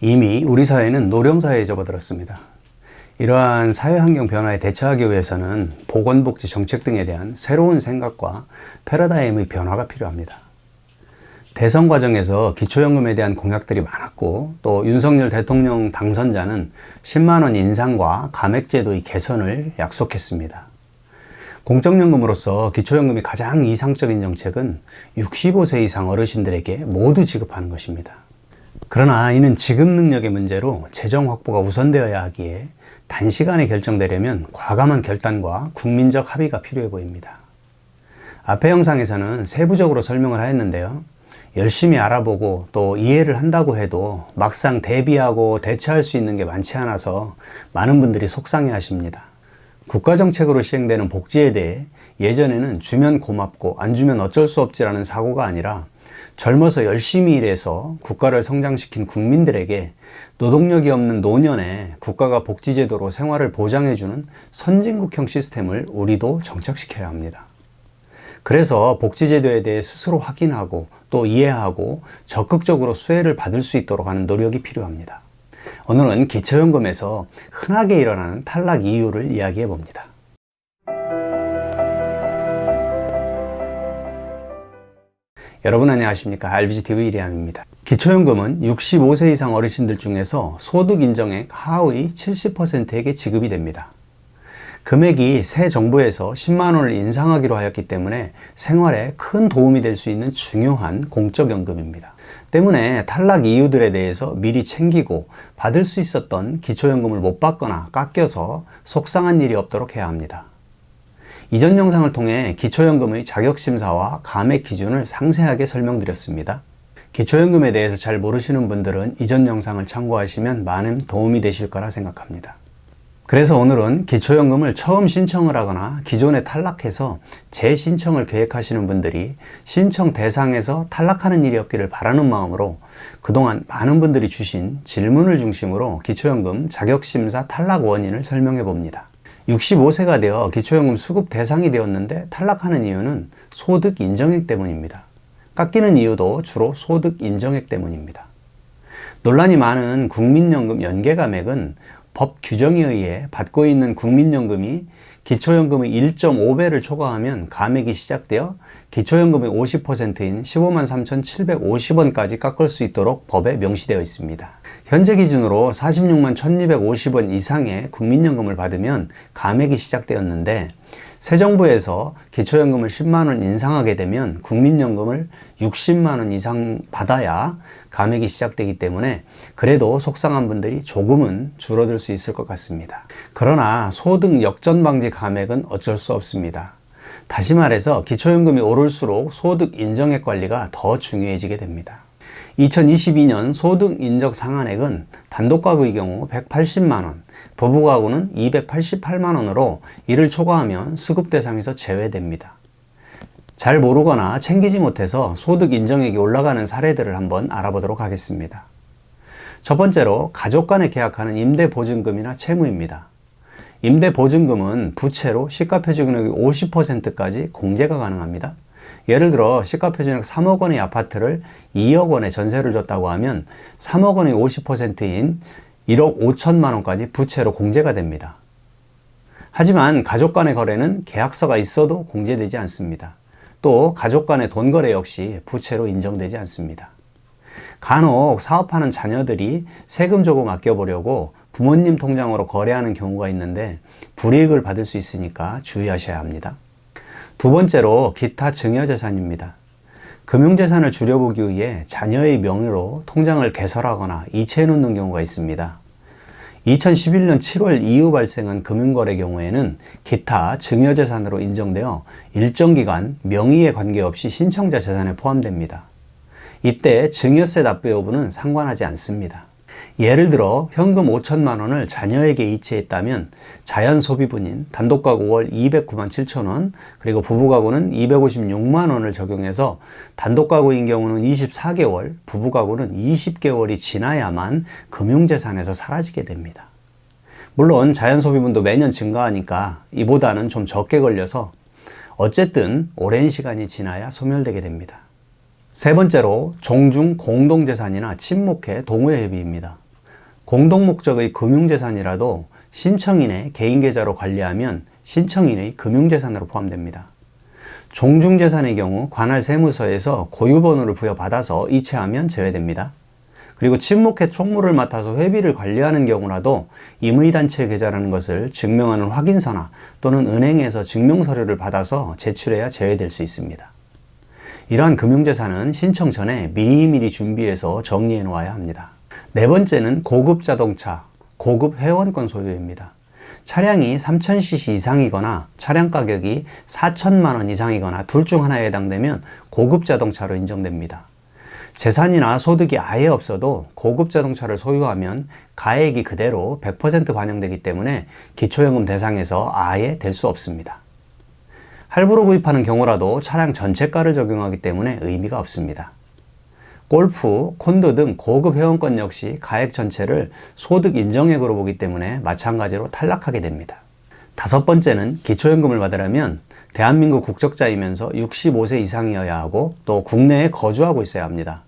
이미 우리 사회는 노령사회에 접어들었습니다. 이러한 사회환경 변화에 대처하기 위해서는 보건복지 정책 등에 대한 새로운 생각과 패러다임의 변화가 필요합니다. 대선 과정에서 기초연금에 대한 공약들이 많았고, 또 윤석열 대통령 당선자는 10만 원 인상과 감액제도의 개선을 약속했습니다. 공적연금으로서 기초연금이 가장 이상적인 정책은 65세 이상 어르신들에게 모두 지급하는 것입니다. 그러나 이는 지급 능력의 문제로 재정 확보가 우선되어야 하기에 단시간에 결정되려면 과감한 결단과 국민적 합의가 필요해 보입니다. 앞의 영상에서는 세부적으로 설명을 하였는데요. 열심히 알아보고 또 이해를 한다고 해도 막상 대비하고 대처할 수 있는 게 많지 않아서 많은 분들이 속상해 하십니다. 국가정책으로 시행되는 복지에 대해 예전에는 주면 고맙고 안 주면 어쩔 수 없지라는 사고가 아니라 젊어서 열심히 일해서 국가를 성장시킨 국민들에게 노동력이 없는 노년에 국가가 복지제도로 생활을 보장해주는 선진국형 시스템을 우리도 정착시켜야 합니다. 그래서 복지제도에 대해 스스로 확인하고 또 이해하고 적극적으로 수혜를 받을 수 있도록 하는 노력이 필요합니다. 오늘은 기초연금에서 흔하게 일어나는 탈락 이유를 이야기해 봅니다. 여러분 안녕하십니까? RBGTV 이리암입니다. 기초연금은 65세 이상 어르신들 중에서 소득 인정액 하의 70%에게 지급이 됩니다. 금액이 새 정부에서 10만 원을 인상하기로 하였기 때문에 생활에 큰 도움이 될 수 있는 중요한 공적연금입니다. 때문에 탈락 이유들에 대해서 미리 챙기고 받을 수 있었던 기초연금을 못 받거나 깎여서 속상한 일이 없도록 해야 합니다. 이전 영상을 통해 기초연금의 자격심사와 감액 기준을 상세하게 설명드렸습니다. 기초연금에 대해서 잘 모르시는 분들은 이전 영상을 참고하시면 많은 도움이 되실 거라 생각합니다. 그래서 오늘은 기초연금을 처음 신청을 하거나 기존에 탈락해서 재신청을 계획하시는 분들이 신청 대상에서 탈락하는 일이 없기를 바라는 마음으로 그동안 많은 분들이 주신 질문을 중심으로 기초연금 자격심사 탈락 원인을 설명해 봅니다. 65세가 되어 기초연금 수급 대상이 되었는데 탈락하는 이유는 소득 인정액 때문입니다. 깎이는 이유도 주로 소득 인정액 때문입니다. 논란이 많은 국민연금 연계감액은 법 규정에 의해 받고 있는 국민연금이 기초연금의 1.5배를 초과하면 감액이 시작되어 기초연금의 50%인 15만 3,750원까지 깎을 수 있도록 법에 명시되어 있습니다. 현재 기준으로 46만 1,250원 이상의 국민연금을 받으면 감액이 시작되었는데 새 정부에서 기초연금을 10만 원 인상하게 되면 국민연금을 60만 원 이상 받아야 감액이 시작되기 때문에 그래도 속상한 분들이 조금은 줄어들 수 있을 것 같습니다. 그러나 소득 역전 방지 감액은 어쩔 수 없습니다. 다시 말해서 기초연금이 오를수록 소득 인정액 관리가 더 중요해지게 됩니다. 2022년 소득 인정 상한액은 단독가구의 경우 180만 원, 부부가구는 288만 원으로 이를 초과하면 수급 대상에서 제외됩니다. 잘 모르거나 챙기지 못해서 소득 인정액이 올라가는 사례들을 한번 알아보도록 하겠습니다. 첫 번째로 가족 간에 계약하는 임대보증금이나 채무입니다. 임대보증금은 부채로 시가표준금액의 50%까지 공제가 가능합니다. 예를 들어 시가표준액 3억 원의 아파트를 2억 원에 전세를 줬다고 하면 3억 원의 50%인 1억 5천만 원까지 부채로 공제가 됩니다. 하지만 가족 간의 거래는 계약서가 있어도 공제되지 않습니다. 또 가족 간의 돈 거래 역시 부채로 인정되지 않습니다. 간혹 사업하는 자녀들이 세금 조금 아껴보려고 부모님 통장으로 거래하는 경우가 있는데 불이익을 받을 수 있으니까 주의하셔야 합니다. 두 번째로 기타 증여재산입니다. 금융재산을 줄여보기 위해 자녀의 명의로 통장을 개설하거나 이체해 놓는 경우가 있습니다. 2011년 7월 이후 발생한 금융거래 경우에는 기타 증여재산으로 인정되어 일정 기간 명의에 관계없이 신청자 재산에 포함됩니다. 이때 증여세 납부 여부는 상관하지 않습니다. 예를 들어 현금 5천만 원을 자녀에게 이체했다면 자연소비분인 단독가구 월 209만 7천 원, 그리고 부부가구는 256만 원을 적용해서 단독가구인 경우는 24개월, 부부가구는 20개월이 지나야만 금융재산에서 사라지게 됩니다. 물론 자연소비분도 매년 증가하니까 이보다는 좀 적게 걸려서 어쨌든 오랜 시간이 지나야 소멸되게 됩니다. 세 번째로 종중 공동재산이나 친목회 동호회 협의입니다. 공동 목적의 금융재산이라도 신청인의 개인 계좌로 관리하면 신청인의 금융재산으로 포함됩니다. 종중재산의 경우 관할 세무서에서 고유번호를 부여받아서 이체하면 제외됩니다. 그리고 친목회 총무를 맡아서 회비를 관리하는 경우라도 임의단체 계좌라는 것을 증명하는 확인서나 또는 은행에서 증명서류를 받아서 제출해야 제외될 수 있습니다. 이러한 금융재산은 신청 전에 미리미리 준비해서 정리해 놓아야 합니다. 네 번째는 고급 자동차, 고급 회원권 소유입니다. 차량이 3000cc 이상이거나 차량 가격이 4천만 원 이상이거나 둘 중 하나에 해당되면 고급 자동차로 인정됩니다. 재산이나 소득이 아예 없어도 고급 자동차를 소유하면 가액이 그대로 100% 반영되기 때문에 기초연금 대상에서 아예 될 수 없습니다. 할부로 구입하는 경우라도 차량 전체가를 적용하기 때문에 의미가 없습니다. 골프, 콘도 등 고급 회원권 역시 가액 전체를 소득 인정액으로 보기 때문에 마찬가지로 탈락하게 됩니다. 다섯 번째는 기초연금을 받으려면 대한민국 국적자이면서 65세 이상이어야 하고 또 국내에 거주하고 있어야 합니다.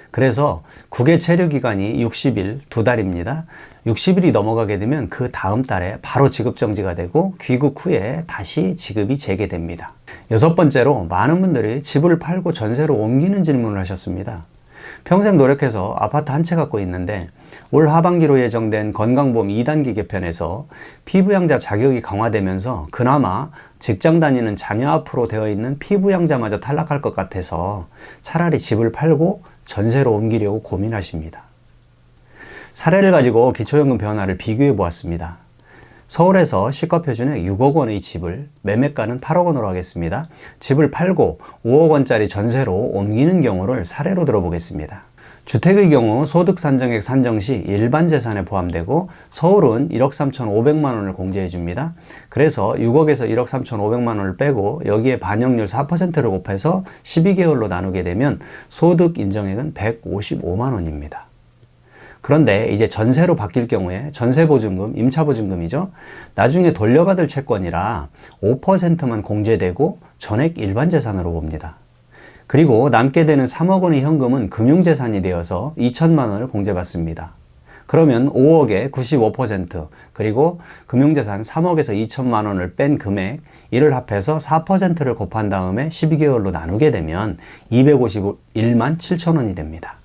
그래서 국외 체류 기간이 60일, 2달입니다. 60일이 넘어가게 되면 그 다음 달에 바로 지급 정지가 되고 귀국 후에 다시 지급이 재개됩니다. 여섯 번째로 많은 분들이 집을 팔고 전세로 옮기는 질문을 하셨습니다. 평생 노력해서 아파트 한 채 갖고 있는데 올 하반기로 예정된 건강보험 2단계 개편에서 피부양자 자격이 강화되면서 그나마 직장 다니는 자녀 앞으로 되어 있는 피부양자마저 탈락할 것 같아서 차라리 집을 팔고 전세로 옮기려고 고민하십니다. 사례를 가지고 기초연금 변화를 비교해 보았습니다. 서울에서 시가표준액 6억 원의 집을 매매가는 8억 원으로 하겠습니다. 집을 팔고 5억 원짜리 전세로 옮기는 경우를 사례로 들어보겠습니다. 주택의 경우 소득 산정액 산정 시 일반 재산에 포함되고 서울은 1억 3,500만 원을 공제해 줍니다. 그래서 6억에서 1억 3,500만 원을 빼고 여기에 반영률 4%를 곱해서 12개월로 나누게 되면 소득 인정액은 155만 원입니다. 그런데 이제 전세로 바뀔 경우에 전세보증금, 임차보증금이죠. 나중에 돌려받을 채권이라 5%만 공제되고 전액 일반 재산으로 봅니다. 그리고 남게 되는 3억 원의 현금은 금융재산이 되어서 2천만 원을 공제받습니다. 그러면 5억에 95% 그리고 금융재산 3억에서 2천만 원을 뺀 금액 이를 합해서 4%를 곱한 다음에 12개월로 나누게 되면 251만 7천 원이 됩니다.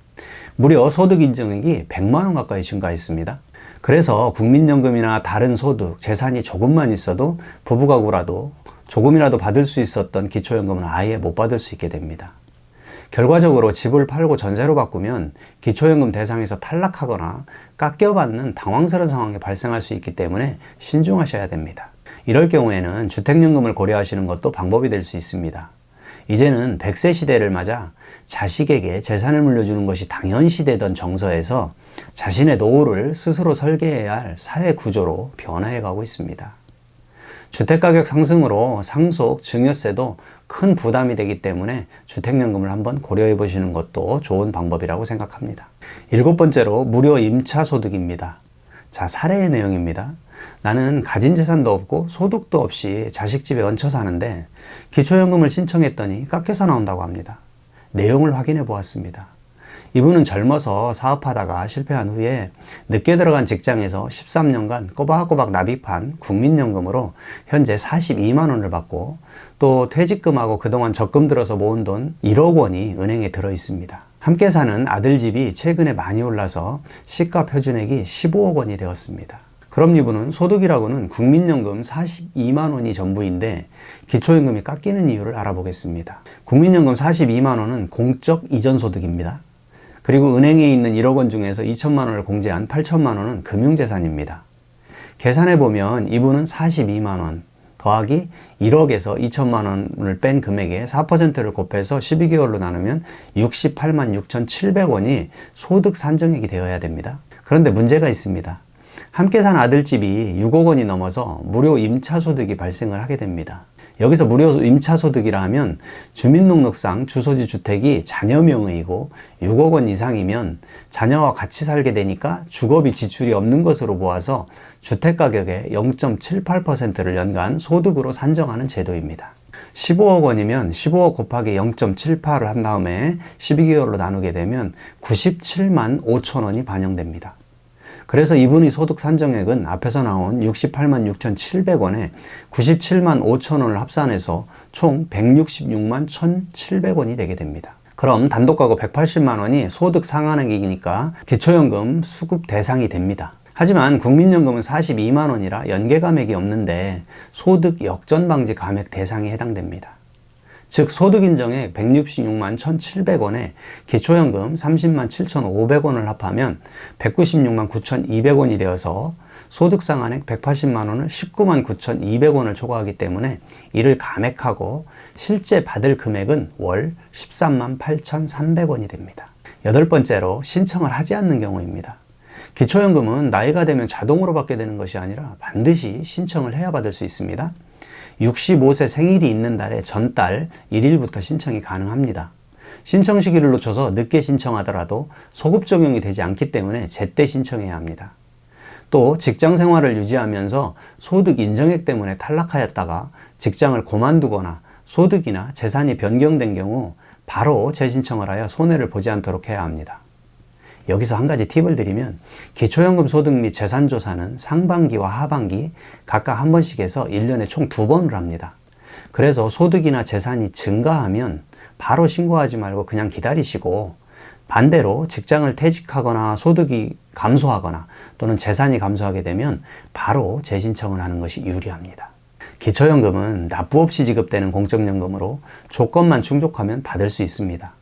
무려 소득 인정액이 100만 원 가까이 증가했습니다. 그래서 국민연금이나 다른 소득, 재산이 조금만 있어도 부부가구라도 조금이라도 받을 수 있었던 기초연금은 아예 못 받을 수 있게 됩니다. 결과적으로 집을 팔고 전세로 바꾸면 기초연금 대상에서 탈락하거나 깎여받는 당황스러운 상황이 발생할 수 있기 때문에 신중하셔야 됩니다. 이럴 경우에는 주택연금을 고려하시는 것도 방법이 될 수 있습니다. 이제는 100세 시대를 맞아 자식에게 재산을 물려주는 것이 당연시되던 정서에서 자신의 노후를 스스로 설계해야 할 사회 구조로 변화해 가고 있습니다. 주택가격 상승으로 상속, 증여세도 큰 부담이 되기 때문에 주택연금을 한번 고려해 보시는 것도 좋은 방법이라고 생각합니다. 일곱 번째로 무료 임차소득입니다. 자, 사례의 내용입니다. 나는 가진 재산도 없고 소득도 없이 자식 집에 얹혀 사는데 기초연금을 신청했더니 깎여서 나온다고 합니다. 내용을 확인해 보았습니다. 이분은 젊어서 사업하다가 실패한 후에 늦게 들어간 직장에서 13년간 꼬박꼬박 납입한 국민연금으로 현재 42만 원을 받고 또 퇴직금하고 그동안 적금 들어서 모은 돈 1억 원이 은행에 들어 있습니다. 함께 사는 아들 집이 최근에 많이 올라서 시가 표준액이 15억 원이 되었습니다. 그럼 이분은 소득이라고는 국민연금 42만 원이 전부인데 기초연금이 깎이는 이유를 알아보겠습니다. 국민연금 42만 원은 공적 이전 소득입니다. 그리고 은행에 있는 1억 원 중에서 2천만 원을 공제한 8천만 원은 금융재산입니다. 계산해보면 이분은 42만 원 더하기 1억에서 2천만 원을 뺀 금액에 4%를 곱해서 12개월로 나누면 68만 6,700원이 소득 산정액이 되어야 됩니다. 그런데 문제가 있습니다. 함께 산 아들집이 6억 원이 넘어서 무료 임차소득이 발생을 하게 됩니다. 여기서 무료 임차소득이라 하면 주민등록상 주소지 주택이 자녀 명의이고 6억 원 이상이면 자녀와 같이 살게 되니까 주거비 지출이 없는 것으로 보아서 주택가격의 0.78%를 연간 소득으로 산정하는 제도입니다. 15억 원이면 15억 곱하기 0.78을 한 다음에 12개월로 나누게 되면 97만 5천 원이 반영됩니다. 그래서 이분의 소득 산정액은 앞에서 나온 68만 6,700원에 97만 5천원을 합산해서 총 166만 1,700원이 되게 됩니다. 그럼 단독가구 180만 원이 소득 상한액이니까 기초연금 수급 대상이 됩니다. 하지만 국민연금은 42만 원이라 연계 감액이 없는데 소득 역전 방지 감액 대상에 해당됩니다. 즉 소득 인정액 166만 1,700원에 기초연금 30만 7,500원을 합하면 196만 9,200원이 되어서 소득 상한액 180만 원을 19만 9,200원을 초과하기 때문에 이를 감액하고 실제 받을 금액은 월 13만 8,300원이 됩니다. 여덟 번째로 신청을 하지 않는 경우입니다. 기초연금은 나이가 되면 자동으로 받게 되는 것이 아니라 반드시 신청을 해야 받을 수 있습니다. 65세 생일이 있는 달의 전달 1일부터 신청이 가능합니다. 신청 시기를 놓쳐서 늦게 신청하더라도 소급 적용이 되지 않기 때문에 제때 신청해야 합니다. 또 직장 생활을 유지하면서 소득 인정액 때문에 탈락하였다가 직장을 그만두거나 소득이나 재산이 변경된 경우 바로 재신청을 하여 손해를 보지 않도록 해야 합니다. 여기서 한 가지 팁을 드리면 기초연금 소득 및 재산조사는 상반기와 하반기 각각 한 번씩 해서 1년에 총 2번을 합니다. 그래서 소득이나 재산이 증가하면 바로 신고하지 말고 그냥 기다리시고 반대로 직장을 퇴직하거나 소득이 감소하거나 또는 재산이 감소하게 되면 바로 재신청을 하는 것이 유리합니다. 기초연금은 납부 없이 지급되는 공적연금으로 조건만 충족하면 받을 수 있습니다.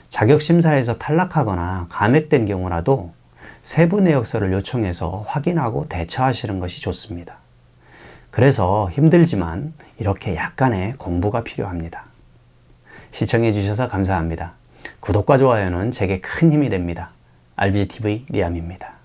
자격심사에서 탈락하거나 감액된 경우라도 세부 내역서를 요청해서 확인하고 대처하시는 것이 좋습니다. 그래서 힘들지만 이렇게 약간의 공부가 필요합니다. 시청해 주셔서 감사합니다. 구독과 좋아요는 제게 큰 힘이 됩니다. RBGTV 리암입니다.